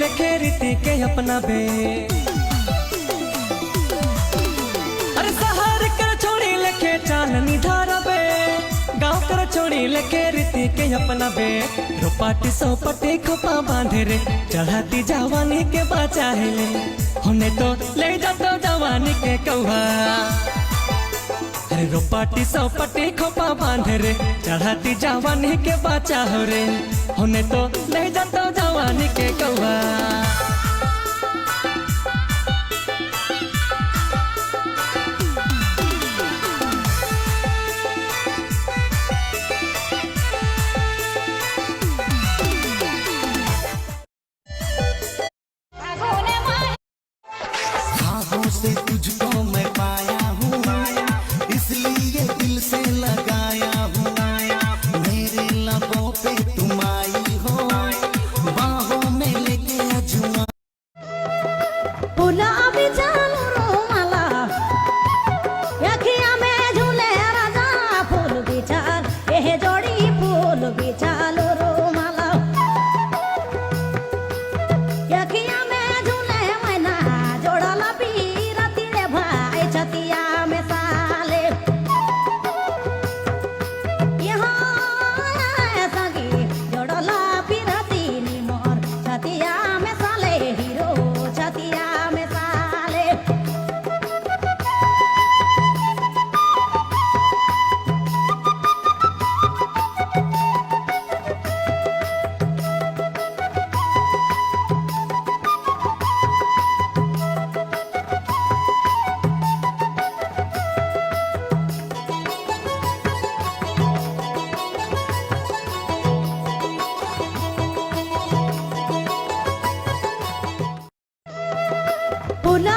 लेखे रीति के अपना बे। अरे शहर कर छोड़ी लेखे चांदनी धारा बे, गाँव कर छोड़ी लेखे रीति के अपना बे। रोपाटी सोपटी खोपा बांधे रे, चढ़ाती जवानी के बचा ले, होने तो ले जातो जवानी के कौवा। अरे रोपाटी सोपटी खोपा बांधे रे, चढ़ाती जवानी के बचा हो रे, होने तो ले जातो जवानी के कौवा। से तुझको मैं पाया हूँ, इसलिए दिल से लगाया हूँ। मेरे लबों पे तुम आई हो, बाहों में लेके अजुआ। फूला अभी चालू रोमाला, अखियां में झूले राजा। फूल बिछाल ये जोड़ी, फूल बिछालो रोमाला। अखियां में झूले मैना, जोड़ला पीरा तीरे भाई छतिया में साले। यहाँ सगी जोड़ला पीरा तीनी मोर, छतिया में साले हीरो, छतिया में साले। फूला